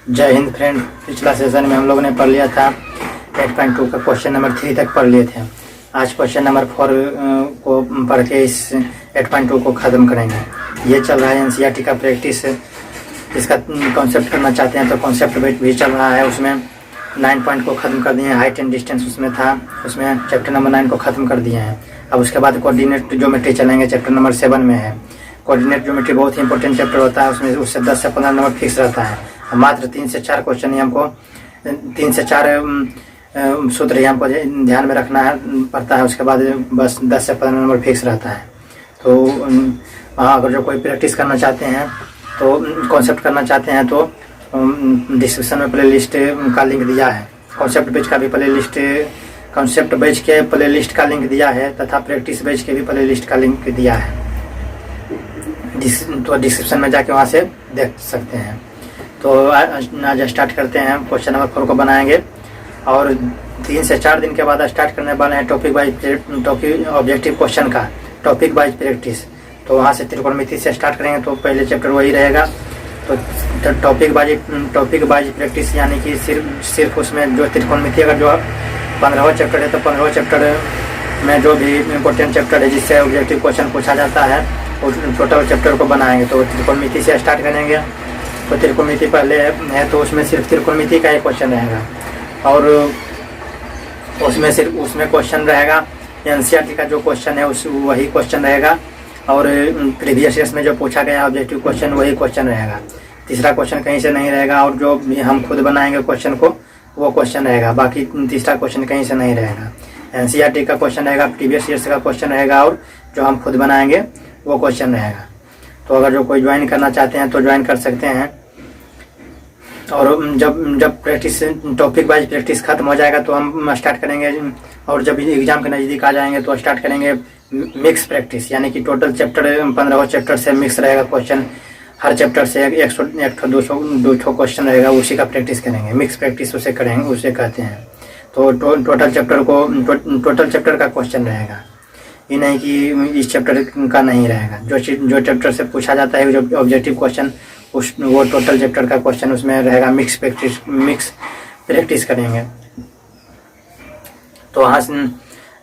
जय हिंद फ्रेंड। पिछला सेशन में हम लोगों ने पढ़ लिया था 8.2 का क्वेश्चन नंबर 3 तक पढ़ लिए थे। आज क्वेश्चन नंबर 4 को पढ़ के इस 8.2 को ख़त्म करेंगे। ये चल रहा है एनसीईआरटी का प्रैक्टिस, इसका कॉन्सेप्ट करना चाहते हैं तो कॉन्सेप्ट भी चल रहा है। उसमें 9 पॉइंट को ख़त्म कर दिए हैं। हाइट एंड डिस्टेंस उसमें था, उसमें चैप्टर नंबर 9 को ख़त्म कर दिए हैं। अब उसके बाद कोऑर्डिनेट ज्योमेट्री चलेंगे, चैप्टर नंबर 7 में है। कोऑर्डिनेट ज्योमेट्री बहुत ही इंपॉर्टेंट चैप्टर होता है, उसमें उससे 10 से 15 नंबर फिक्स रहता है। मात्र 3 से 4 क्वेश्चन ही हमको 3 से 4 सूत्र ही हमको ध्यान में रखना पड़ता है। उसके बाद बस 10 से 15 नंबर फिक्स रहता है। तो वहाँ अगर जो कोई प्रैक्टिस करना चाहते हैं तो कॉन्सेप्ट करना चाहते हैं तो डिस्क्रिप्शन में प्ले लिस्ट का लिंक दिया है। कॉन्सेप्ट बेच का भी प्ले लिस्ट, कॉन्सेप्ट बेच के प्ले लिस्ट का लिंक दिया है तथा प्रैक्टिस बेच के भी प्ले लिस्ट का लिंक दिया है। तो डिस्क्रिप्शन में जाके वहाँ से देख सकते हैं। तो आज स्टार्ट करते हैं। क्वेश्चन नंबर 4 को बनाएंगे और 3 से 4 दिन के बाद स्टार्ट करने वाले हैं टॉपिक ऑब्जेक्टिव क्वेश्चन का टॉपिक वाइज प्रैक्टिस। तो वहाँ से त्रिकोणमिति से स्टार्ट करेंगे। तो पहले चैप्टर वही रहेगा। तो टॉपिक वाइज प्रैक्टिस यानी कि सिर्फ उसमें जो त्रिकोणमिति अगर जो 15वां चैप्टर है तो 15वां चैप्टर में जो भी इम्पोर्टेंट चैप्टर है जिससे ऑब्जेक्टिव क्वेश्चन पूछा जाता है उस टोटल चैप्टर को बनाएंगे। तो त्रिकोणमिति से स्टार्ट करेंगे। तो त्रिकोणमिति पहले है तो उसमें सिर्फ त्रिकोणमिति का ही क्वेश्चन रहेगा और उसमें क्वेश्चन रहेगा एनसीईआरटी का जो क्वेश्चन है वही क्वेश्चन रहेगा और प्रीवियस ईयर्स में जो पूछा गया ऑब्जेक्टिव क्वेश्चन वही क्वेश्चन रहेगा। तीसरा क्वेश्चन कहीं से नहीं रहेगा और जो भी हम खुद बनाएंगे क्वेश्चन को वो क्वेश्चन रहेगा। बाकी तीसरा क्वेश्चन कहीं से नहीं रहेगा। एनसीईआरटी का क्वेश्चन रहेगा, प्रीवियस ईयर्स का क्वेश्चन रहेगा और जो हम खुद बनाएंगे वो क्वेश्चन रहेगा। तो अगर जो कोई ज्वाइन करना चाहते हैं तो ज्वाइन कर सकते हैं। और जब प्रैक्टिस टॉपिक वाइज प्रैक्टिस खत्म हो जाएगा तो हम स्टार्ट करेंगे और जब एग्जाम के नज़दीक आ जाएंगे तो स्टार्ट करेंगे मिक्स प्रैक्टिस यानी कि टोटल चैप्टर 15 चैप्टर से मिक्स रहेगा क्वेश्चन। हर चैप्टर से 100-200 क्वेश्चन रहेगा, उसी का प्रैक्टिस करेंगे। मिक्स प्रैक्टिस उसे करेंगे, उसे कहते हैं। तो टोटल चैप्टर का क्वेश्चन रहेगा, ये नहीं कि इस चैप्टर का नहीं रहेगा। जो चैप्टर से पूछा जाता है जो ऑब्जेक्टिव क्वेश्चन वो टोटल चैप्टर का क्वेश्चन उसमें रहेगा। मिक्स प्रैक्टिस करेंगे। तो वहाँ से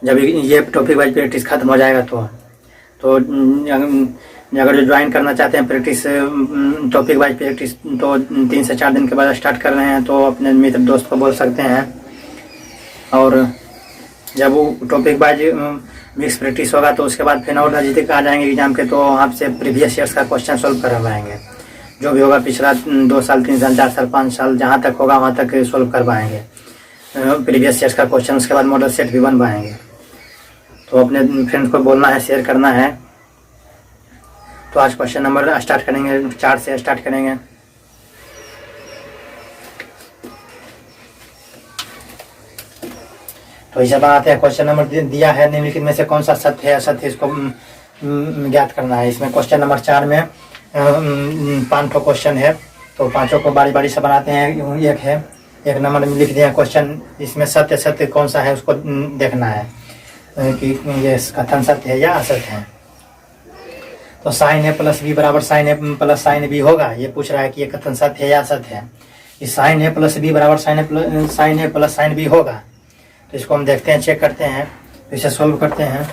जब ये टॉपिक वाइज प्रैक्टिस खत्म हो जाएगा तो अगर जो ज्वाइन करना चाहते हैं प्रैक्टिस टॉपिक वाइज प्रैक्टिस तो 3 से 4 दिन के बाद स्टार्ट कर रहे हैं तो अपने मित्र दोस्त को बोल सकते हैं। और जब वो टॉपिक वाइज मिक्स प्रैक्टिस होगा तो उसके बाद फिर और नज़दीक आ जाएंगे एग्जाम के तो आपसे प्रीवियस ईयर्स का क्वेश्चन सॉल्व करवाएंगे। जो भी होगा पिछला 2 साल 3 साल 4 साल 5 साल जहाँ तक होगा वहाँ तक सॉल्व करवाएंगे प्रीवियस ईयर्स का क्वेश्चन। उसके बाद मॉडल सेट भी बनवाएंगे। तो अपने फ्रेंड्स को बोलना है, शेयर करना है। तो आज क्वेश्चन नंबर स्टार्ट करेंगे, 4 से स्टार्ट करेंगे। तो इसे बनाते हैं। क्वेश्चन नंबर दिया है निम्नलिखित में से कौन सा सत्य है असत्य, इसको ज्ञात करना है। इसमें क्वेश्चन नंबर 4 में 5 क्वेश्चन है तो 5 को बारी बारी से बनाते हैं। एक नंबर में लिख दिया क्वेश्चन, इसमें सत्य कौन सा है उसको देखना है कि ये कथन सत्य है या असत्य है। तो साइन ए प्लस बी बराबर साइन ए प्लस साइन बी होगा, ये पूछ रहा है कि ये कथन सत्य है या असत्य है। कि साइन ए प्लस बी बराबर साइन ए प्लस साइन बी होगा। तो इसको हम देखते हैं, चेक करते हैं, तो इसे सोल्व करते हैं।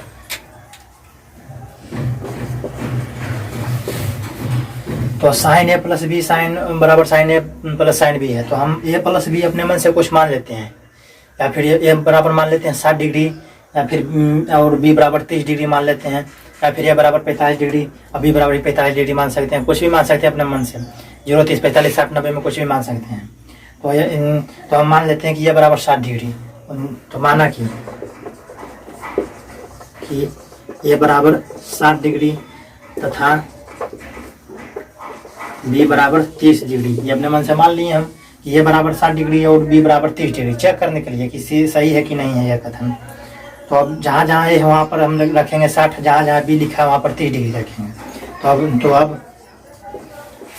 तो साइन ए प्लस बी साइन बराबर साइन ए प्लस साइन बी है। तो हम ए प्लस बी अपने मन से कुछ मान लेते हैं या फिर ए बराबर मान लेते हैं 60 डिग्री या फिर और बी बराबर 30 डिग्री मान लेते हैं या फिर ए बराबर 45 डिग्री और बी बराबर 45 डिग्री मान सकते हैं। कुछ भी मान सकते हैं अपने मन से, 0 30 45 60 90 में कुछ भी मान सकते हैं। तो हम मान लेते हैं कि ये बराबर 60 डिग्री। तो माना कि ये बराबर 60 डिग्री तथा बी बराबर 30 डिग्री, ये अपने मन से मान लिए हम कि ये बराबर 60 डिग्री और बी बराबर 30 डिग्री। चेक करने के लिए कि सही है कि नहीं है यह कथन। तो अब जहाँ जहाँ ए है वहाँ पर हम रखेंगे 60, जहाँ जहाँ बी लिखा है वहाँ पर 30 डिग्री रखेंगे। तो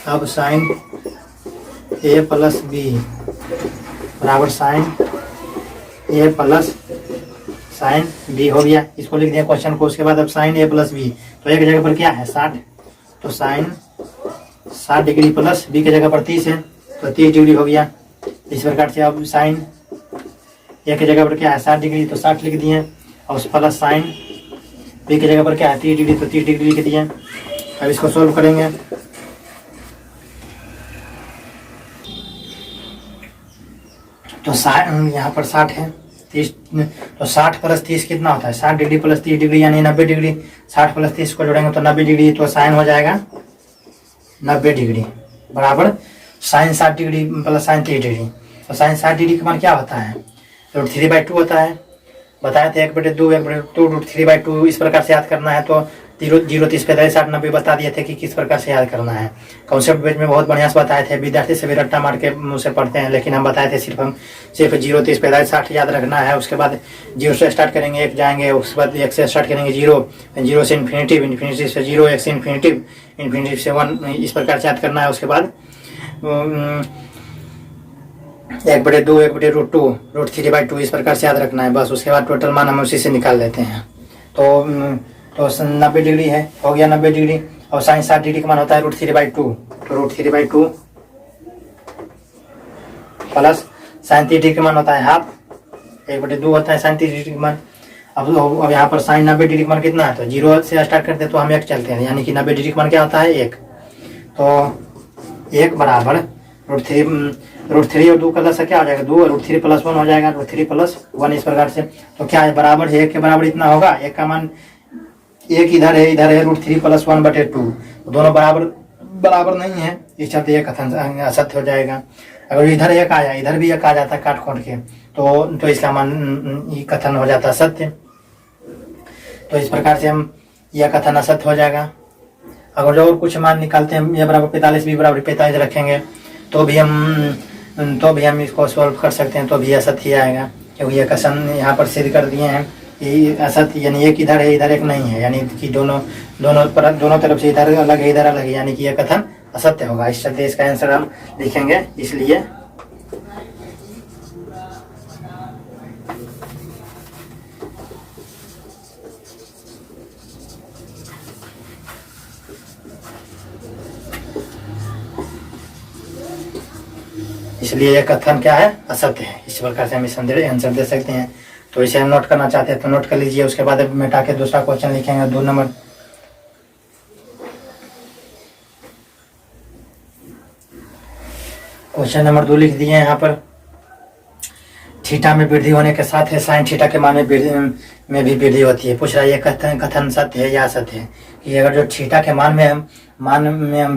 अब साइन ए प्लस बी बराबर साइन ए प्लस साइन बी हो गया। इसको लिख दिया क्वेश्चन को। उसके बाद अब साइन ए प्लस बी, तो एक जगह पर क्या है 60, तो साइन 60 डिग्री प्लस बी की जगह पर 30 है। तो 30 डिग्री हो गया। इस प्रकार से अब साइन ए की जगह पर क्या है 60 डिग्री, तो 60 लिख दिए, और उस प्लस साइन बी की जगह पर क्या है 30 डिग्री, तो 30 डिग्री लिख दिए। अब इसको सोल्व करेंगे। तो यहाँ पर 60 है, 30, तो 60 प्लस 30 कितना होता है 60 डिग्री प्लस 30 डिग्री यानी 90 डिग्री। 60 प्लस 30 को जोड़ेंगे तो 90 डिग्री, तो साइन हो जाएगा 90 डिग्री बराबर sine 60 degree plus sine 30 degree. तो साइन 60 डिग्री का मान क्या होता है √3/2 होता है। बताया था 1/2 1/2 √3/2 इस प्रकार से याद करना है। तो 0 30 45 60 90 बता दिए थे कि किस प्रकार से याद करना है। कॉन्सेप्ट पेज में बहुत बढ़िया से बताए थे, विद्यार्थी सभी रट्टा मार के मुँह से पढ़ते हैं, लेकिन हम बताए थे सिर्फ 0 30 45 60 याद रखना है। उसके बाद 0 से स्टार्ट करेंगे 1 जाएंगे, उसके बाद 1 से स्टार्ट करेंगे 0 से इन्फिनिटिव, इन्फिनिटिव से 0, 1 से इन्फिनिटिव, इन्फिनिटिव से 1, इस प्रकार से याद करना है। उसके बाद 1/2 1/√2 √3/2 इस प्रकार से याद रखना है बस। उसके बाद टोटल मान हम उसी से निकाल लेते हैं। तो 90 डिग्री है, हो गया 90 डिग्री, और साइन 60 डिग्री का मान होता है √3/2, तो √3/2 प्लस साइन 30 डिग्री का मान होता है हाफ, 1/2 होता है साइन 30 डिग्री का मान। अब यहाँ पर साइन 90 डिग्री का मान कितना है, तो 0 से स्टार्ट करते हैं तो हम 1 चलते हैं, यानी कि 90 डिग्री का मान क्या होता है 1। तो 1 बराबर √3 और 2 का लसा क्या हो जाएगा 2, √3 + 1 हो जाएगा, √3 + 1 इस प्रकार से। तो क्या है बराबर है 1 के बराबर इतना होगा, 1 का मान 1 इधर है √3 + 1/2, दोनों बराबर नहीं है, इस चलते यह कथन असत्य हो जाएगा। अगर इधर 1 आया इधर भी 1 आ जाता काट खोट के तो इसका मान ये कथन हो जाता सत्य। तो इस प्रकार से हम यह कथन असत्य हो जाएगा। अगर जो और कुछ मान निकालते हैं a बराबर 45 b बराबर 45 रखेंगे तो भी हम इसको सॉल्व कर सकते हैं, तो भी असत्य ही आएगा, क्योंकि यह कथन यहाँ पर सिद्ध कर दिए हैं कि असत्य, यानी 1 इधर है इधर 1 नहीं है, यानी कि दोनों तरफ से इधर अलग है इधर अलग है, यानी कि यह कथन असत्य होगा। इस चलते इसका आंसर हम लिखेंगे इसलिए यह कथन क्या है असत्य है। इस प्रकार से हम इस आंसर दे सकते हैं। तो इसे हम नोट करना चाहते हैं तो नोट कर लीजिए। उसके बाद मिटा के दूसरा क्वेश्चन लिखेंगे 2 नंबर। क्वेश्चन नंबर 2 लिख दिए यहाँ पर। थीटा में वृद्धि होने के साथ है साइन थीटा के मान में भी वृद्धि होती है। पूछ रहा है ये कथन सत्य है या असत्य है, कि अगर जो थीटा के मान में हम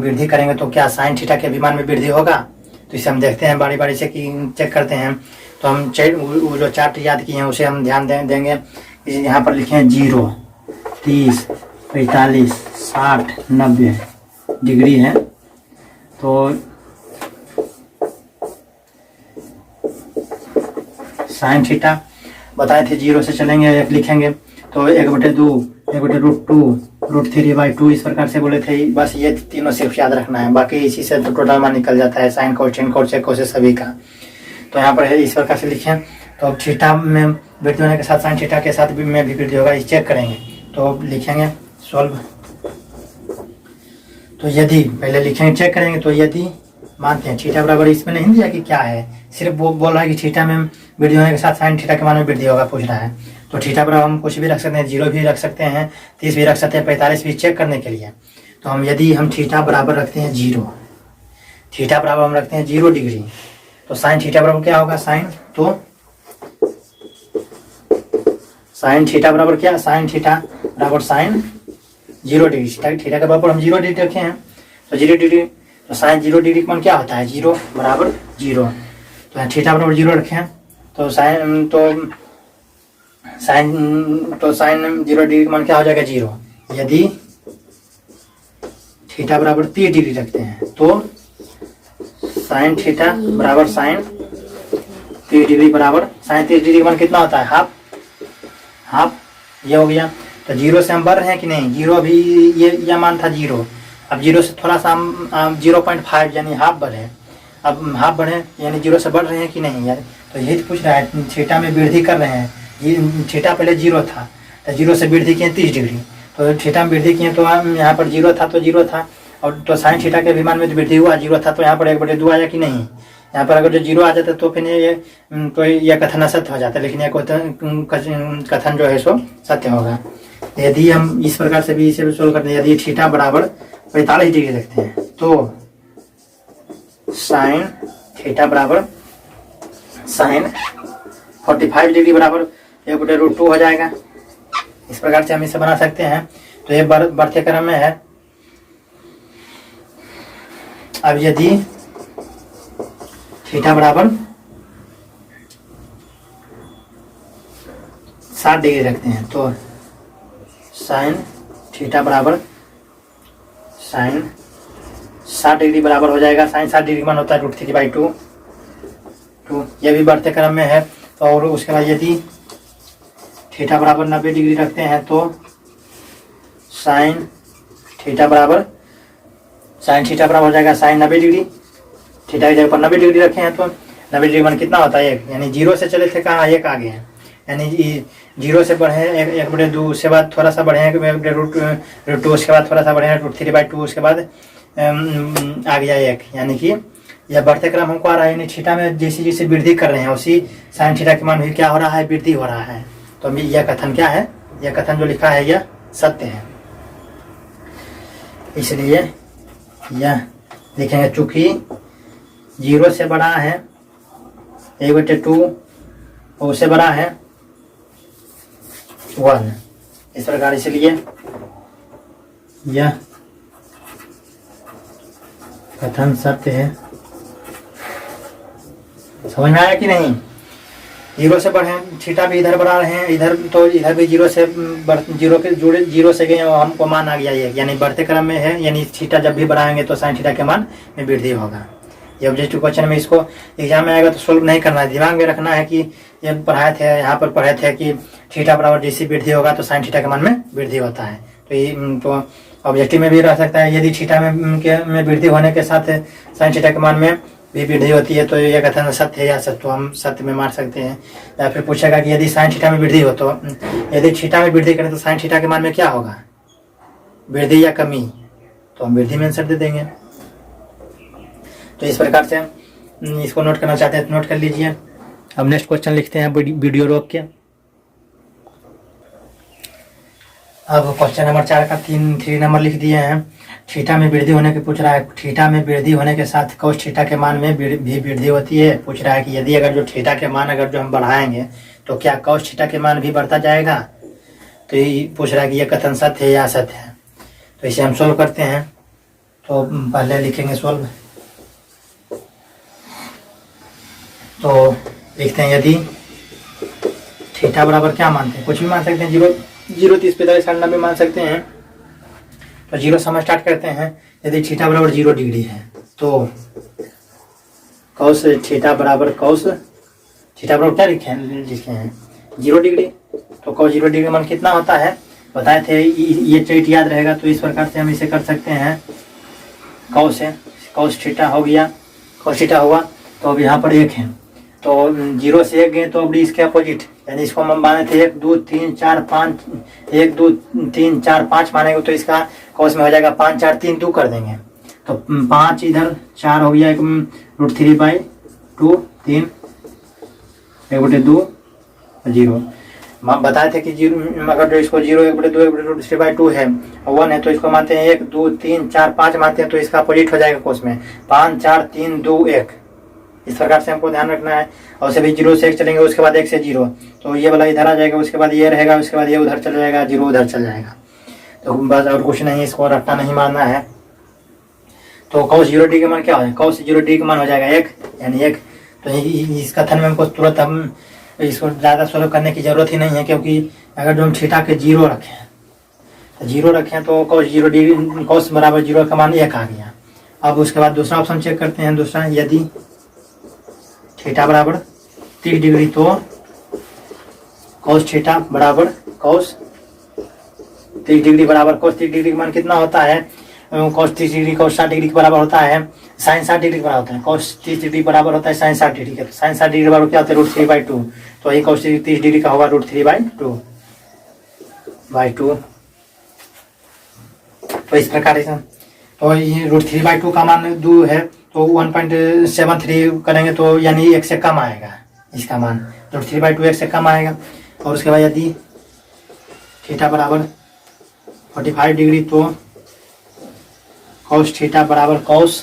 वृद्धि करेंगे तो क्या साइन थीटा के भी मान में वृद्धि होगा। तो इसे हम देखते हैं बारी बारी से कि चेक करते हैं। तो हम वो जो चार्ट याद किए हैं उसे हम ध्यान देंगे। यहाँ पर लिखे हैं 0 30 45 60 90 डिग्री है। तो साइन थीटा बताए थे 0 से चलेंगे 1 लिखेंगे तो 1/2 1/√2 √3/2 इस प्रकार से बोले थे। बस ये तीनों सिर्फ याद रखना है, बाकी इसी से तो टोटल मान निकल जाता है साइन कोसेक कोसेक कोसेक सभी का। तो यहाँ पर है इस प्रकार से लिखें। तो अब थीटा में वृद्धि होने के साथ साइन थीटा के साथ में भी वृद्धि होगा, इस चेक करेंगे। तो लिखेंगे सॉल्व। तो यदि पहले लिखेंगे चेक करेंगे। तो यदि मानते हैं थीटा बराबर इसमें नहीं दिया कि क्या है, सिर्फ वो बोल रहा है कि थीटा में वृद्धि होने के साथ साइन थीटा के मान में वृद्धि होगा पूछ रहा है। तो थीटा बराबर हम कुछ भी रख सकते हैं, 0 भी रख सकते हैं, 30 भी रख सकते हैं, 45 भी चेक करने के लिए। तो यदि हम थीटा बराबर रखते हैं 0, थीटा बराबर हम रखते हैं 0 डिग्री, तो साइन थीटा बराबर क्या होगा साइन थीटा बराबर क्या, साइन थीटा बराबर साइन 0 डिग्री। थीटा के बराबर हम 0 डिग्री रखे हैं तो 0 डिग्री, तो साइन 0 डिग्री का मान क्या होता है 0 बराबर 0। तो थीटा बराबर 0 रखे हैं तो साइन 0 डिग्री का मान क्या हो जाएगा 0। यदि थीटा बराबर 30 डिग्री रखते हैं तो साइन थीटा बराबर साइन 30 डिग्री बराबर साइन 30 डिग्री का मान कितना होता है हाफ। ये हो गया। तो 0 से हम बढ़ रहे हैं कि नहीं, 0 भी ये मान था 0, अब 0 से थोड़ा सा हम 0.5 यानी हाफ बढ़े। अब हाफ बढ़े यानी 0 से बढ़ रहे हैं कि नहीं यार। तो यही तो पूछ रहा है, थीटा में वृद्धि कर रहे हैं। थीटा पहले 0 था तो 0 से वृद्धि किए 30 डिग्री, तो थीटा में वृद्धि किए तो हम यहाँ पर 0 था तो 0 था, और तो साइन थीटा के विमान में तो वृद्धि हुआ, जीरो था तो यहाँ पर 1/2 आया कि नहीं। यहाँ पर अगर जो जीरो आ जाता तो फिर यह कथन असत्य हो जाता, लेकिन यह कथन जो है सो सत्य होगा। यदि हम इस प्रकार से भी इसे सोल्व करते हैं, यदि थीटा बराबर 45 डिग्री रखते हैं तो साइन थीटा बराबर साइन 45 डिग्री बराबर 1/√2 हो जाएगा। इस प्रकार से हम इसे बना सकते हैं। तो ये बढ़ते क्रम में है। अब यदि थीटा बराबर 60 डिग्री रखते हैं तो साइन थीटा बराबर साइन 60 डिग्री बराबर हो जाएगा। साइन 60 डिग्री मान होता है √3/2। यह भी बढ़ते क्रम में है। और उसके बाद यदि थीटा बराबर 90 डिग्री रखते हैं तो साइन थीटा बराबर हो जाएगा साइन 90 डिग्री। थीटा की जगह पर 90 डिग्री रखे हैं तो 90 डिग्री मान कितना होता है 1, यानी 0 से चले थे कहाँ 1 आगे हैं, यानी 0 से बढ़े 1/2, उसके बाद थोड़ा सा बढ़े 1/√2, उसके बाद थोड़ा सा बढ़े √3/2, उसके बाद आ गया 1, यानी कि यह बढ़ते क्रम हमको आ रहा है। यानी थीटा में जैसे जैसे वृद्धि कर रहे हैं उसी साइन थीटा के मान भी क्या हो रहा है, वृद्धि हो रहा है। तो यह कथन क्या है, यह कथन जो लिखा है यह सत्य है। इसलिए यह लिखेंगे चूंकि 0 से बड़ा है 1/2 और उससे बड़ा है 1, इस प्रकार। इसलिए यह कथन सत्य है। समझ में आया कि नहीं। 0 से बढ़े, थीटा भी इधर बढ़ा रहे हैं, इधर तो इधर भी 0 से जुड़े 0 से गए और हमको मान आ गया ये, यानी बढ़ते क्रम में है। यानी थीटा जब भी बढ़ाएंगे तो साइन थीटा के मान में वृद्धि होगा। ये ऑब्जेक्टिव क्वेश्चन में इसको एग्जाम में आएगा तो सोल्व नहीं करना है, दिमाग में रखना है कि ये पढ़ाए थे, यहाँ पर पढ़े थे कि थीटा बराबर जैसी वृद्धि होगा तो साइन थीटा के मान में वृद्धि होता है। तो ये तो ऑब्जेक्टिव में भी रह सकता है, यदि थीटा में वृद्धि होने के साथ साइन थीटा के मान में भी वृद्धि होती है तो यह कथन सत्य है या सत्य, तो हम सत्य में मार सकते हैं। या फिर पूछेगा कि यदि साइन थीटा में वृद्धि हो तो यदि थीटा में वृद्धि करें तो साइन थीटा के मान में क्या होगा, वृद्धि या कमी, तो हम वृद्धि में आंसर दे देंगे। तो इस प्रकार से इसको नोट करना चाहते हैं तो नोट कर लीजिए। अब नेक्स्ट क्वेश्चन लिखते हैं वीडियो रोक के। अब क्वेश्चन नंबर 4 का 3 नंबर लिख दिए हैं। थीटा में वृद्धि होने के पूछ रहा है, थीटा में वृद्धि होने के साथ कॉस थीटा के मान में भी वृद्धि होती है। पूछ रहा है कि यदि अगर जो थीटा के मान अगर जो हम बढ़ाएंगे तो क्या कॉस थीटा के मान भी बढ़ता जाएगा। तो ये पूछ रहा है कि यह कथन सत्य है या असत्य है। तो इसे हम सोल्व करते हैं। तो पहले लिखेंगे सोल्व। तो लिखते हैं यदि थीटा बराबर क्या मानते हैं, कुछ भी मान सकते हैं, 0, 30, 45, 90 भी मान सकते हैं। तो 0 से हम स्टार्ट करते हैं। यदि थीटा बराबर 0 डिग्री है तो कॉस थीटा बराबर क्या लिखे हैं 0 डिग्री। तो कॉस 0 डिग्री मान कितना होता है बताए थे, ये ट्रिक याद रहेगा। तो इस प्रकार से हम इसे कर सकते हैं। कॉस थीटा हो गया, कॉस थीटा हुआ तो अब यहाँ पर 1 है, तो 0 से 1 गए तो अब इसके अपोजिट, यानी इसको हम माने थे 1 2 3 4 5, 1 2 3 4 5 मानेंगे तो इसका कॉस में हो जाएगा 5 4 3 2 कर देंगे। तो 5 इधर 4 हो गया, 1/3/2 3 1/2 0। बताए थे कि 0 अगर जो इसको 0 1/2 1/√3/2 है और 1 है तो इसको मानते हैं 1 2 3 4 5 मानते हैं तो इसका अपोजिट हो जाएगा कॉस में 5 4 3 2 1। इस प्रकार से हमको ध्यान रखना है। और सभी 0 से 1 चलेंगे, उसके बाद 1 से 0, तो ये वाला इधर आ जाएगा, उसके बाद ये रहेगा, उसके बाद ये उधर चला जाएगा, 0 उधर चल जाएगा। तो बस और कुछ नहीं, इसको रट्टा नहीं मारना है। तो कॉस 0 डिग्री का मान क्या हो जाएगा, कॉस 0 डिग्री का मान हो जाएगा 1, यानी 1। तो इस कथन में हमको तुरंत हम इसको ज़्यादा सोल्व करने की ज़रूरत ही नहीं है, क्योंकि अगर जो हम थीटा के 0 रखें तो कॉस 0 डिग्री कॉस बराबर 0 का मान 1 आ गया। अब उसके बाद दूसरा ऑप्शन चेक करते हैं। दूसरा, यदि थीटा बराबर 30 डिग्री तो कॉस थीटा बराबर कॉस 30 डिग्री बराबर कॉस 30 डिग्री का मान कितना होता है, कॉस 30 डिग्री कॉस 60 डिग्री के बराबर होता है, साइन 60 डिग्री के बराबर होता है। कॉस 30 डिग्री बराबर होता है साइन 60 डिग्री का। साइन 60 डिग्री बराबर क्या होता है √3/2। तो यही कॉस 30 डिग्री का होगा √3/2। तो इस प्रकार से तो ये √3/2 का मान 2 है तो 1.73 करेंगे तो यानी 1 से कम आएगा इसका मान, √3/2 1 से कम आएगा। और उसके बाद यदि थीटा बराबर 45 डिग्री तो cos थीटा बराबर cos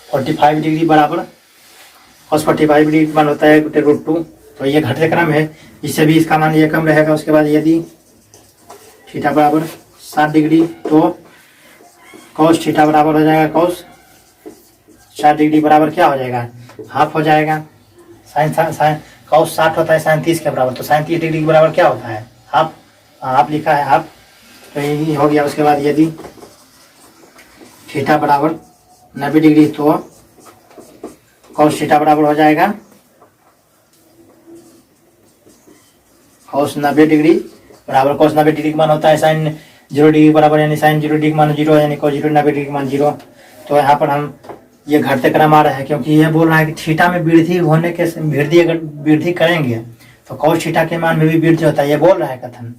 45 डिग्री बराबर cos 45 डिग्री मान होता है √2। तो ये घटते क्रम है, इससे भी इसका मान ये कम रहेगा। उसके बाद यदि थीटा बराबर 60 डिग्री तो cos थीटा बराबर हो जाएगा cos 60 डिग्री बराबर क्या हो जाएगा, हाफ हो जाएगा। साइन cos 60 होता है sin 30 के बराबर, तो sin 30 डिग्री के बराबर क्या होता है, हाफ। हाफ लिखा है हाफ, तो यही हो गया। उसके बाद यदि थीटा बराबर 90 डिग्री तो cos थीटा बराबर हो जाएगा cos 90 डिग्री बराबर cos 90 डिग्री का मान होता है sin 0 डिग्री बराबर, यानी sin 0 डिग्री का मान 0 है, यानी cos 0 90 डिग्री का मान 0। तो यहाँ पर हम ये घटते क्रम आ रहा है, क्योंकि ये बोल रहा है कि थीटा में वृद्धि होने के वृद्धि अगर वृद्धि करेंगे तो cos थीटा के मान में भी वृद्धि होता है, ये बोल रहा है कथन।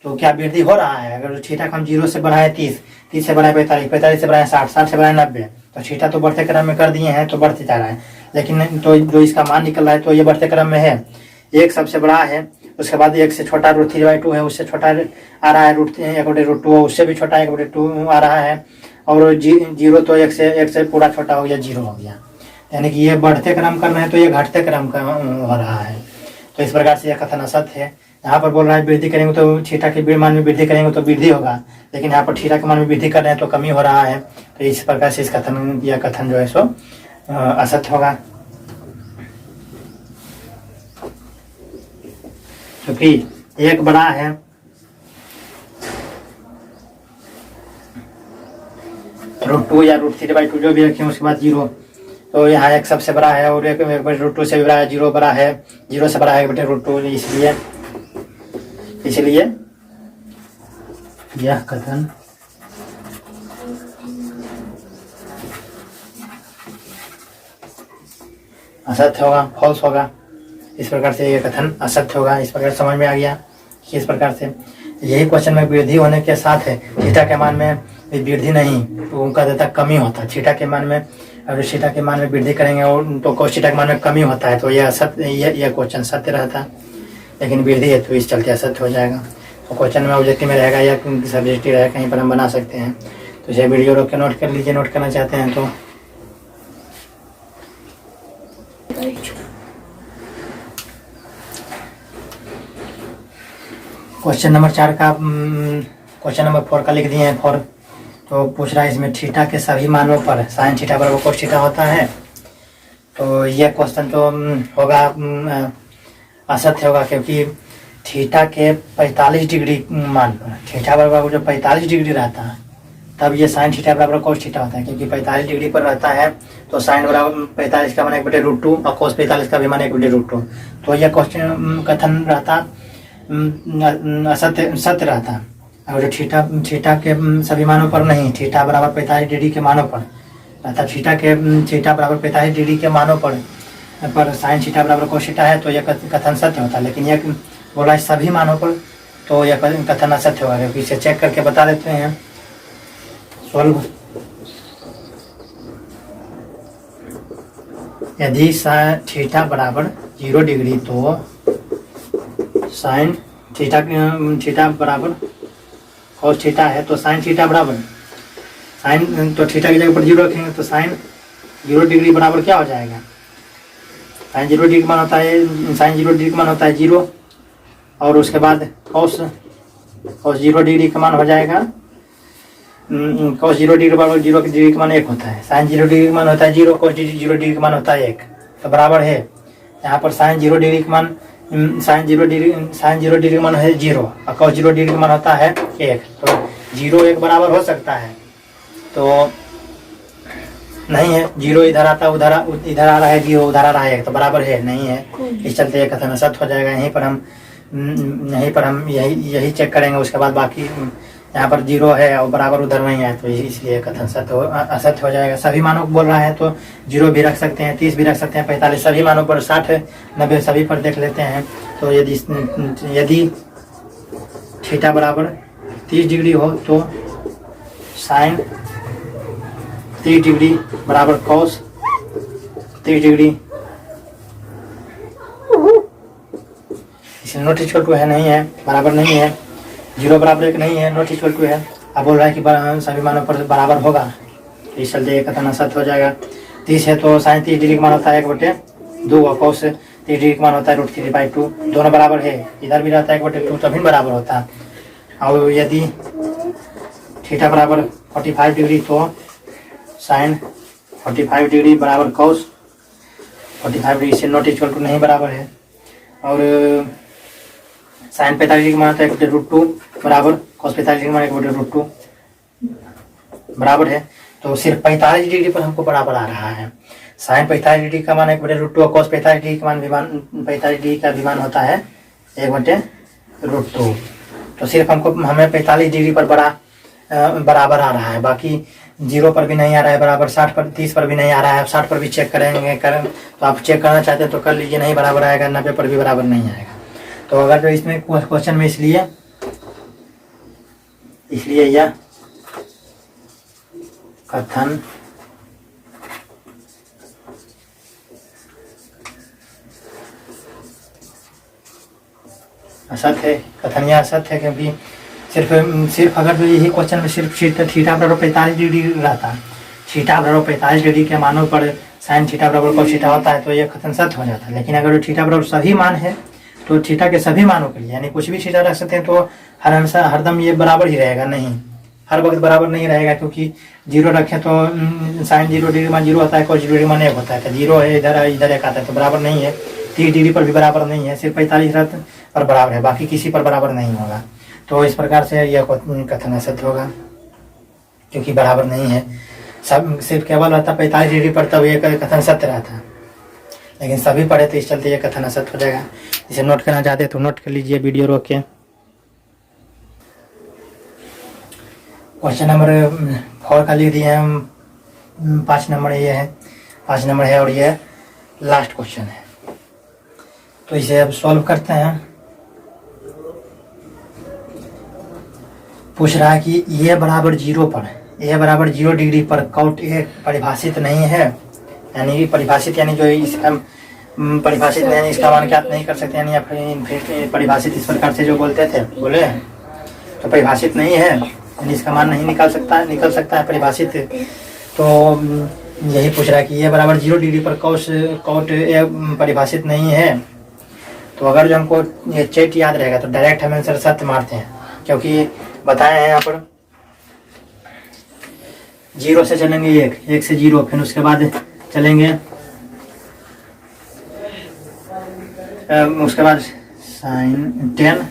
तो क्या वृद्धि हो रहा है, अगर थीटा को हम 0 से बढ़ाए 30, 30 से बढ़ाए 45, 45 से बढ़ाए 60, 60 से बढ़ाए 90, तो थीटा तो बढ़ते क्रम में कर दिए हैं तो बढ़ते जा रहा है। लेकिन तो जो इसका मान निकल रहा है तो ये बढ़ते क्रम में है, एक सबसे बड़ा है, उसके बाद एक से छोटा √3/2 है, उससे छोटा आ रहा है √2, उससे भी छोटा 1/2 आ रहा है, और 0 तो एक से पूरा छोटा हो गया, 0 हो गया। यानी कि ये बढ़ते क्रम कर रहे हैं तो ये घटते क्रम का हो रहा है। तो इस प्रकार से यह कथन असत्य है। यहाँ पर बोल रहा है वृद्धि करेंगे तो थीटा के मान में वृद्धि करेंगे तो वृद्धि होगा, लेकिन यहाँ पर थीटा के मान में वृद्धि कर रहे हैं तो कमी हो रहा है। तो इस प्रकार से इस कथन यह कथन जो है सो असत्य होगा, क्योंकि एक बड़ा है √2 या √3/2 जो भी रखें, उसके बाद 0, तो यहाँ एक सबसे बड़ा है और एक √2 से भी बड़ा है, 0 बड़ा है, 0 से बड़ा है √2, इसलिए यह कथन असत्य होगा, फॉल्स होगा। इस प्रकार से यह कथन असत्य होगा। इस प्रकार समझ में आ गया कि इस प्रकार से यही क्वेश्चन में वृद्धि होने के साथ है, थीटा के मान में वृद्धि नहीं, तो उनका देता कमी होता है। थीटा के मान में अगर थीटा के मान में वृद्धि करेंगे और तो cos थीटा के मान में कमी होता है, तो यह असत्य, यह क्वेश्चन सत्य रहता है, लेकिन वृद्धि है तो इस चलते असत्य हो जाएगा। तो क्वेश्चन में ऑब्जेक्टिव में रहेगा या सब्जेक्टिव रहेगा, कहीं पर हम बना सकते हैं। तो इसे वीडियो रोक के नोट कर लीजिए, नोट करना चाहते हैं तो। क्वेश्चन नंबर 4 का क्वेश्चन नंबर 4 का लिख दिए हैं 4। तो पूछ रहा है इसमें थीटा के सभी मानों पर sin थीटा बराबर cos थीटा होता है। तो यह क्वेश्चन तो होगा असत्य होगा, क्योंकि थीटा के 45 डिग्री मान पर थीटा बराबर जो 45 डिग्री रहता है तब ये sin थीटा बराबर cos थीटा होता है, क्योंकि 45 डिग्री पर रहता है तो sin बराबर 45 का मान 1/√2 और cos 45 का भी मान 1/√2। तो यह क्वेश्चन कथन रहता सत्य रहता। अगर थीटा के सभी मानों पर नहीं, थीटा बराबर 45 डिग्री के मानों पर रहता, थीटा बराबर 45 डिग्री के मानों पर sin थीटा बराबर cos थीटा है, तो यह कथन सत्य होता है। लेकिन यह बोला सभी मानों पर, तो यह कथन असत्य होगा, क्योंकि इसे चेक करके बता देते हैं। सॉल्व। यदि थीटा बराबर 0 डिग्री तो sin थीटा बराबर cos थीटा है, तो sin थीटा बराबर sin, तो थीटा की जगह पर 0 रखेंगे तो sin 0 डिग्री बराबर क्या हो जाएगा, sin 0 डिग्री का मान होता है, sin 0 डिग्री का मान होता है 0, और उसके बाद cos 0 डिग्री का मान हो जाएगा, cos 0 डिग्री बराबर 0 डिग्री का मान 1 होता है, sin 0 डिग्री का मान होता है 0, cos 0 डिग्री का मान होता है 1, तो बराबर है। यहाँ पर sin 0 डिग्री का मान sin 0 डिग्री का मान है 0 और cos 0 डिग्री का मान होता है 1, तो 0 1 बराबर हो सकता है, तो नहीं है। 0 इधर आता है, इधर आ रहा है 0, उधर आ रहा है 1, तो बराबर है नहीं है। इस चलते यह कथन असत्य हो जाएगा। यहीं पर हम यही चेक करेंगे। उसके बाद बाकी यहाँ पर 0 है और बराबर उधर नहीं है, तो इसलिए कथन असत्य हो जाएगा। सभी मानों को बोल रहा है तो 0 भी रख सकते हैं, 30 भी रख सकते हैं, 45 सभी मानों पर, 60 90 सभी पर देख लेते हैं। तो यदि थीटा बराबर 30 डिग्री हो तो sin 30 डिग्री बराबर cos 30 डिग्री, इसलिए नॉट इक्वल टू है, नहीं है, बराबर नहीं है, 0 बराबर 1 नहीं है, नॉट इक्वल टू है। अब बोल रहा है कि सभी मानों पर बराबर होगा, तो इस चलते ये कथन असत्य हो जाएगा। 30 है तो sin 30 डिग्री का मान होता है 1/2 और cos 30 डिग्री का मान होता है √3/2, दोनों बराबर है, इधर भी रहता है 1/2 तभी बराबर होता है। और यदि थीटा बराबर 45 डिग्री तो sin 45 डिग्री बराबर cos 45 डिग्री से नॉट इक्वल टू नहीं बराबर है। और sin 45 डिग्री का मान होता है 1/2 बराबर cos 45 डिग्री का मान 1/2 बराबर है, तो सिर्फ 45 डिग्री पर हमको बराबर आ रहा है। sin 45 डिग्री का मान 1/2 और cos 45 डिग्री का मान 45 डिग्री का विमान होता है 1/2, तो सिर्फ हमें 45 डिग्री पर बराबर आ रहा है, बाकी 0 पर भी नहीं आ रहा है बराबर, 60 पर 30 पर भी नहीं आ रहा है, 60 पर भी चेक करेंगे तो आप चेक करना चाहते हैं तो कर लीजिए, नहीं बराबर आएगा, 90 पर भी बराबर नहीं आएगा। तो अगर जो इसमें क्वेश्चन में इसलिए यह कथन असत्य है, कथन यह असत्य है, क्योंकि सिर्फ अगर जो यही क्वेश्चन में सिर्फ थीटा बराबर 45 डिग्री रहता, थीटा बराबर 45 डिग्री के मानों पर साइन थीटा बराबर cos थीटा होता है तो यह कथन सत्य हो जाता है। लेकिन अगर जो थीटा बराबर सभी मान है तो थीटा के सभी मानों के लिए यानी कुछ भी थीटा रख सकते हैं तो हरदम ये बराबर ही रहेगा, नहीं हर वक्त बराबर नहीं रहेगा, क्योंकि 0 रखें तो साइन 0 डिग्री मान 0 होता है, cos 0 डिग्री मान 1 होता है, तो 0 है इधर 1 आता है तो बराबर नहीं है। 30 डिग्री पर भी बराबर नहीं है, सिर्फ 45 पर बराबर है, बाकी किसी पर बराबर नहीं होगा। तो इस प्रकार से यह कथन असत्य होगा, क्योंकि बराबर नहीं है, सब सिर्फ केवल रहता 45 डिग्री पर तब यह कथन सत्य रहता, लेकिन सभी पढ़े तो इस चलते यह कथन असत्य हो जाएगा। इसे नोट करना चाहते तो नोट कर लीजिए वीडियो रोक के। क्वेश्चन नंबर 4 का लिख दिए हम, 5 नंबर ये है, 5 नंबर है और ये लास्ट क्वेश्चन है, तो इसे अब सॉल्व करते हैं। पूछ रहा है कि ये बराबर 0 पर, ये बराबर 0 डिग्री पर कॉट ए परिभाषित नहीं है, यानी परिभाषित यानी जो इसका परिभाषित यानी इसका मान ज्ञात नहीं कर सकते, यानी परिभाषित इस प्रकार से जो बोलते थे बोले तो परिभाषित नहीं है, यानी इसका मान नहीं निकल सकता है परिभाषित। तो यही पूछ रहा है कि ये बराबर 0 डिग्री पर कॉट ए परिभाषित नहीं है। तो अगर जो हमको ये चेट याद रहेगा तो डायरेक्ट हम आंसर सत्य मारते हैं, क्योंकि बताए हैं यहाँ पर 0 से चलेंगे 1 से 0, फिर उसके बाद चलेंगे उसके बाद sine 10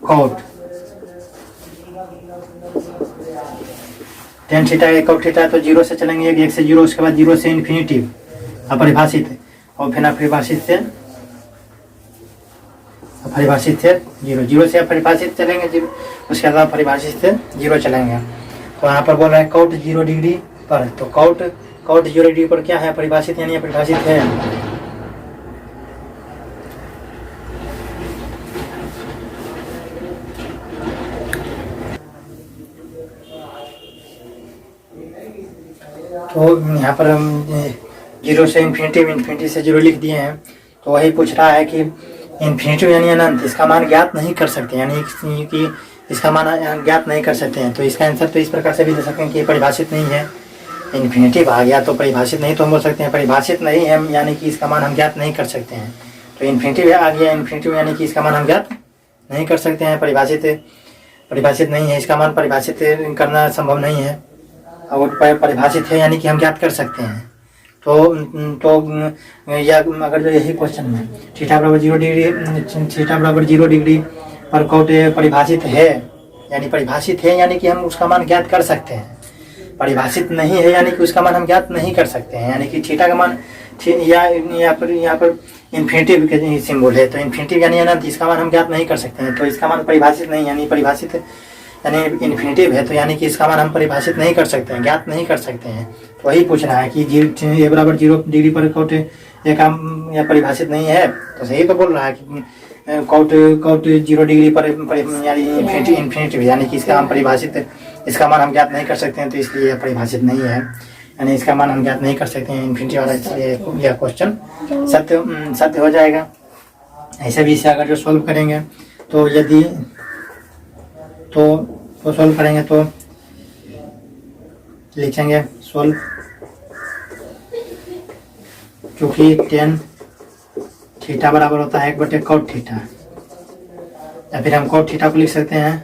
cot 10 theta cot theta, तो 0 से चलेंगे 1 से 0, उसके बाद 0 से इन्फिनिटी अपरिभाषित, और फिर अपरिभाषित से 0 से अपरिभाषित चलेंगे 0, उसके बाद परिभाषित से 0 चलेंगे। तो यहाँ पर बोल रहे हैं कॉट 0 डिग्री पर, तो कॉट 0 डिग्री पर क्या है परिभाषित यानी अपरिभाषित है। तो यहाँ पर हम 0 से इन्फिनिटी से 0 लिख दिए हैं। तो वही पूछ रहा है कि इन्फिनिटी यानी अनंत, इसका मान ज्ञात नहीं कर सकते, यानी कि इसका मान ज्ञात नहीं कर सकते हैं। तो इसका आंसर तो इस प्रकार से भी दे सकते हैं कि परिभाषित नहीं है, इन्फिनिटिव आ गया तो परिभाषित नहीं, तो हम बोल सकते हैं परिभाषित नहीं है यानी कि इसका मान हम ज्ञात नहीं कर सकते हैं। तो इन्फिनिटिव आ गया, इन्फिनिटिव यानी कि इसका मान हम ज्ञात नहीं कर सकते हैं, परिभाषित नहीं है, इसका मान परिभाषित करना संभव नहीं है, और परिभाषित है यानी कि हम ज्ञात कर सकते हैं। तो या अगर जो यही क्वेश्चन में थीटा बराबर 0 डिग्री पर कॉट परिभाषित है यानी कि हम उसका मान ज्ञात कर सकते हैं, परिभाषित नहीं है यानी कि उसका मान हम ज्ञात नहीं कर सकते हैं, यानी कि थीटा का मान यहाँ पर इन्फिनिटिव के सिंबल है, तो इन्फिनिटिव यानी अनंत, इसका मान हम ज्ञात नहीं कर सकते हैं। तो इसका मान परिभाषित नहीं यानी परिभाषित यानी इन्फिनिटिव है, तो यानी कि इसका मान हम परिभाषित नहीं कर सकते हैं, ज्ञात नहीं कर सकते हैं। तो वही पूछ रहा है कि ए बराबर 0 डिग्री पर कॉट ये काम या परिभाषित नहीं है, तो सही तो बोल रहा है कि कॉट 0 डिग्री पर यानी इन्फिनिटिव यानी कि इसका हम परिभाषित इसका मान हम ज्ञात नहीं कर सकते हैं, तो इसलिए यह परिभाषित नहीं है, यानी इसका मान हम ज्ञात नहीं कर सकते हैं इन्फिनिटी वाला, इसलिए यह क्वेश्चन सत्य हो जाएगा। ऐसे भी इसे अगर जो सॉल्व करेंगे तो यदि तो सॉल्व करेंगे तो लिखेंगे सॉल्व, क्योंकि टेन थीटा बराबर होता है 1/cot थीटा, या फिर हम cot थीटा को लिख सकते हैं,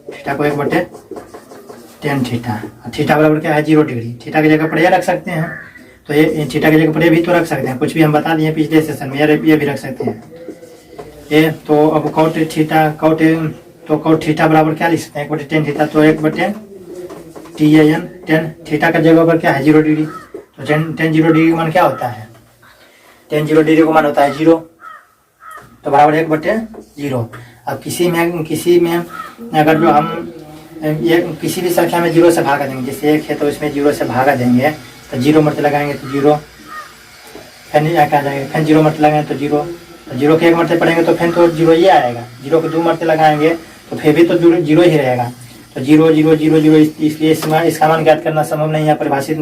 थीटा को 1/tan थीटा, थीटा बराबर क्या है 0 डिग्री। थीटा की जगह पर ये रख सकते हैं, तो ये थीटा की जगह पर ये भी तो रख सकते हैं, कुछ भी हम बता दिए पिछले सेशन में, ये भी रख सकते हैं ये। तो अब cot थीटा बराबर क्या लिख सकते हैं 1/tan थीटा, तो 1/tan थीटा का जगह पर क्या है 0 डिग्री, तो tan 0 डिग्री का मान क्या होता है, tan 0 डिग्री का मान होता है 0, तो बराबर 1/0। अब किसी में अगर जो हम ये किसी भी संख्या में 0 से भागा देंगे, जैसे 1 है तो इसमें 0 से भागा देंगे, तो 0 मरते लगाएंगे तो 0, फिर क्या जाएगा, फिर 0 मरते लगाएंगे तो 0, तो 0 के 1 मरते पड़ेंगे तो फिर तो 0 ही आएगा, 0 के 2 मरते लगाएंगे तो फिर भी तो 0 ही रहेगा, तो 0 0 0 0, इसलिए इसका मान ज्ञात करना संभव नहीं है, परिभाषित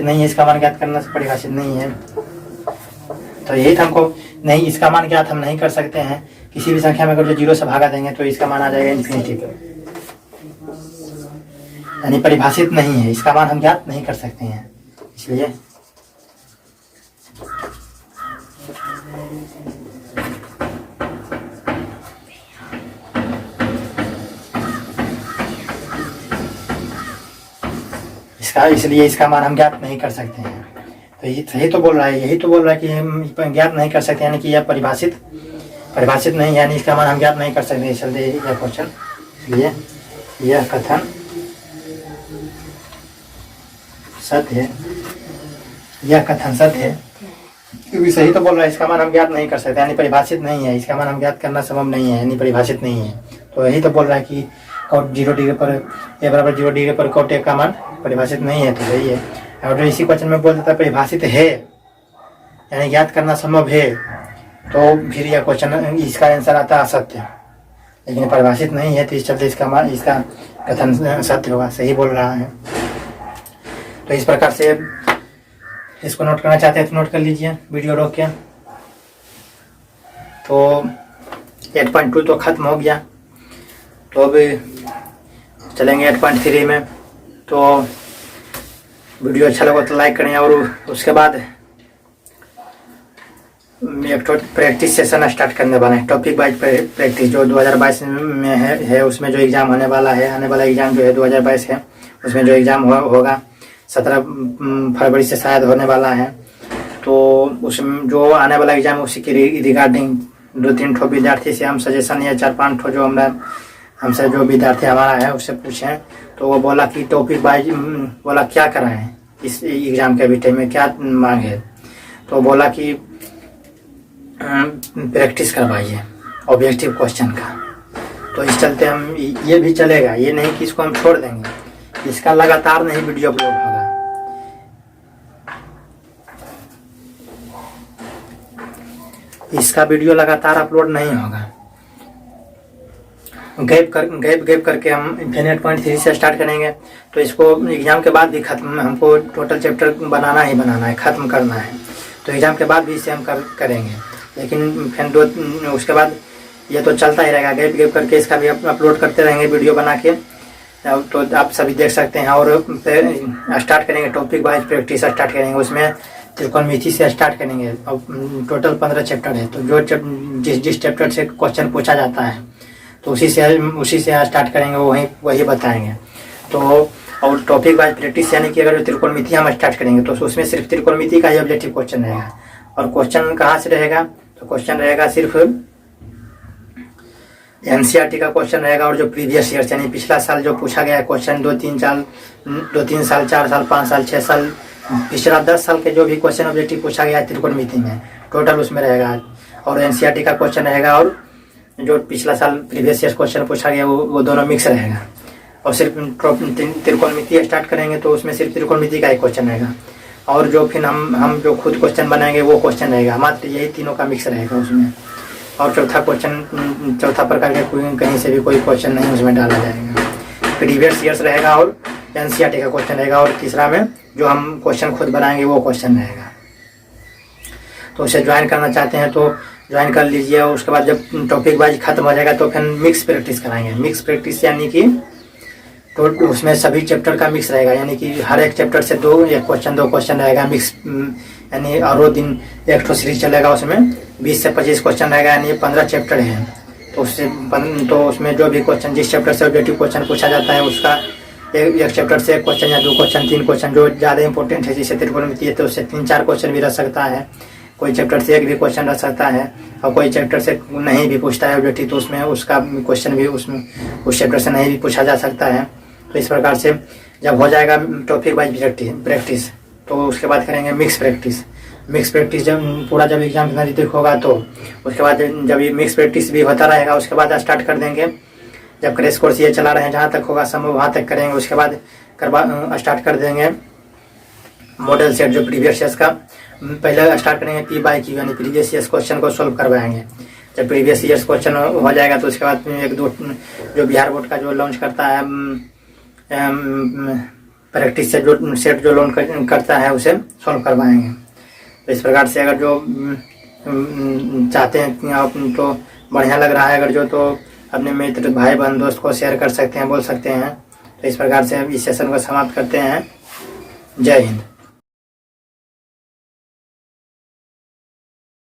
नहीं है, इसका मान ज्ञात करना परिभाषित नहीं है। तो यही था हमको नहीं, इसका मान ज्ञात हम नहीं कर सकते हैं, किसी भी संख्या में अगर जो 0 से भागा देंगे तो इसका मान आ जाएगा इन्फिनिटी, यानी परिभाषित नहीं है, इसका मान हम ज्ञात नहीं कर सकते हैं, इसलिए इसका मान हम ज्ञात नहीं कर सकते हैं। तो यही तो बोल रहा है कि हम ज्ञात नहीं कर सकते, यानी कि यह परिभाषित नहीं है, यानी इसका मान हम ज्ञात नहीं कर सकते, चलते यह क्वेश्चन, इसलिए यह कथन सत्य है, यह कथन सत्य है, क्योंकि सही तो बोल रहा है, इसका मान हम ज्ञात नहीं कर सकते, यानी परिभाषित नहीं है, इसका मान हम ज्ञात करना संभव नहीं है, यानी परिभाषित नहीं है। तो यही तो बोल रहा है कि cot 0 डिग्री पर a बराबर 0 डिग्री पर cot a का मान परिभाषित नहीं है, तो यही है। और इसी क्वेश्चन में बोल देता है परिभाषित है, यानी ज्ञात करना संभव है, तो फिर यह क्वेश्चन इसका आंसर आता है असत्य, लेकिन परिभाषित नहीं है, तो इस चलते इसका कथन सत्य होगा, सही बोल रहा है। तो इस प्रकार से इसको नोट करना चाहते हैं तो नोट कर लीजिए वीडियो रोक के। तो 8.2 तो खत्म हो गया, तो अब चलेंगे 8.3 में। तो वीडियो अच्छा लगा तो लाइक करें, और उसके बाद एक प्रैक्टिस सेशन स्टार्ट करने वाला है, टॉपिक वाइज प्रैक्टिस, जो 2022 में है उसमें जो एग्ज़ाम होने वाला है, आने वाला एग्ज़ाम जो है 2022 है, उसमें जो एग्ज़ाम होगा 17 फरवरी से शायद होने वाला है। तो उसमें जो आने वाला एग्ज़ाम है उसी के रिगार्डिंग 2-3 ठो विद्यार्थी से हम सजेशन या 4-5 ठो जो हमसे जो विद्यार्थी हमारा है उससे पूछें, तो वो बोला कि टॉपिक वाइज बोला क्या कराएं इस एग्ज़ाम के विषय में, क्या मांग है, तो बोला कि प्रैक्टिस करवाइए ऑब्जेक्टिव क्वेश्चन का। तो इस चलते हम ये भी चलेगा, ये नहीं कि इसको हम छोड़ देंगे, इसका लगातार नहीं वीडियो अपलोड होगा, इसका वीडियो लगातार अपलोड नहीं होगा, गैप करके हम फिर 8.3 से स्टार्ट करेंगे। तो इसको एग्ज़ाम के बाद भी हमको टोटल चैप्टर बनाना है, ख़त्म करना है, तो एग्ज़ाम के बाद भी इसे हम करेंगे, लेकिन फिर उसके बाद ये तो चलता ही रहेगा, गैप करके इसका भी अपलोड करते रहेंगे वीडियो बना के, तो आप सभी देख सकते हैं। और स्टार्ट करेंगे टॉपिक वाइज प्रैक्टिस स्टार्ट करेंगे, उसमें त्रिकोणमिति से स्टार्ट करेंगे, और टोटल 15 चैप्टर है, तो जो जिस चैप्टर से क्वेश्चन पूछा जाता है तो उसी से स्टार्ट करेंगे, वही बताएंगे। तो और टॉपिक वाइज प्रैक्टिस यानी कि अगर जो त्रिकोणमिति हम स्टार्ट करेंगे तो उसमें सिर्फ त्रिकोणमिति का ही ऑब्जेक्टिव क्वेश्चन रहेगा, और क्वेश्चन कहाँ से रहेगा, तो क्वेश्चन रहेगा सिर्फ एनसीईआरटी का क्वेश्चन रहेगा, और जो प्रीवियस ईयर यानी पिछला साल जो पूछा गया क्वेश्चन 2-3 साल 4 साल 5 साल 6 साल पिछला 10 साल के जो भी क्वेश्चन ऑब्जेक्टिव पूछा गया है त्रिकोणमिति में, टोटल उसमें रहेगा, और एनसीईआरटी का क्वेश्चन रहेगा, और जो पिछला साल प्रीवियस ईयर क्वेश्चन पूछा गया वो दोनों मिक्स रहेगा। और सिर्फ त्रिकोणमिति स्टार्ट करेंगे तो उसमें सिर्फ त्रिकोणमिति का ही क्वेश्चन रहेगा, और जो फिर हम जो खुद क्वेश्चन बनाएंगे वो क्वेश्चन रहेगा, मात्र यही तीनों का मिक्स रहेगा उसमें। और चौथा प्रकार का कहीं से भी कोई क्वेश्चन नहीं उसमें डाला जाएगा। प्रीवियस ईयर्स रहेगा और एनसीईआरटी का क्वेश्चन रहेगा, और तीसरा में जो हम क्वेश्चन खुद बनाएंगे वो क्वेश्चन रहेगा। तो उसे ज्वाइन करना चाहते हैं तो ज्वाइन कर लीजिए। और उसके बाद जब टॉपिक वाइज खत्म हो जाएगा तो फिर मिक्स प्रैक्टिस कराएंगे। मिक्स प्रैक्टिस यानी कि तो उसमें सभी चैप्टर का मिक्स रहेगा, यानी कि हर एक चैप्टर से एक क्वेश्चन 2 क्वेश्चन रहेगा मिक्स, यानी और वो दिन एक ठो सीरीज चलेगा, उसमें 20 से 25 क्वेश्चन रहेगा, यानी 15 चैप्टर हैं। तो उसमें जो भी क्वेश्चन जिस चैप्टर से ऑब्जेक्टिव क्वेश्चन पूछा जाता है उसका एक चैप्टर से 1 क्वेश्चन या 2 क्वेश्चन 3 क्वेश्चन जो ज़्यादा इंपॉर्टेंट है, जैसे त्रिकोणमिति है तो उससे 3-4 क्वेश्चन भी रह सकता है, कोई चैप्टर से 1 भी क्वेश्चन रह सकता है, और कोई चैप्टर से नहीं भी पूछता है ऑब्जेक्टिव तो उसमें उसका क्वेश्चन भी उसमें उस चैप्टर से नहीं भी पूछा जा सकता है। तो इस प्रकार से जब हो जाएगा टॉपिक वाइज प्रैक्टिस तो उसके बाद करेंगे मिक्स प्रैक्टिस। मिक्स प्रैक्टिस जब पूरा जब एग्जाम नज़दीक होगा तो उसके बाद जब ये मिक्स प्रैक्टिस भी होता रहेगा उसके बाद स्टार्ट कर देंगे। जब क्रैश कोर्स ये चला रहे हैं जहाँ तक होगा संभव वहाँ तक करेंगे, उसके बाद स्टार्ट कर देंगे मॉडल सेट जो प्रीवियस ईयर्स का। पहले स्टार्ट करेंगे P/Q यानी प्रीवियस ईयर्स क्वेश्चन को सॉल्व करवाएंगे। जब प्रीवियस ईयर्स क्वेश्चन हो जाएगा तो उसके बाद 1-2 जो बिहार बोर्ड का जो लॉन्च करता है प्रैक्टिस से जो सेट जो लॉन्च करता है उसे सॉल्व करवाएंगे। तो इस प्रकार से अगर जो चाहते हैं आप तो बढ़िया लग रहा है, अगर जो तो अपने मित्र भाई बहन दोस्त को शेयर कर सकते हैं, बोल सकते हैं। तो इस प्रकार से इस सेशन को समाप्त करते हैं। जय हिंद।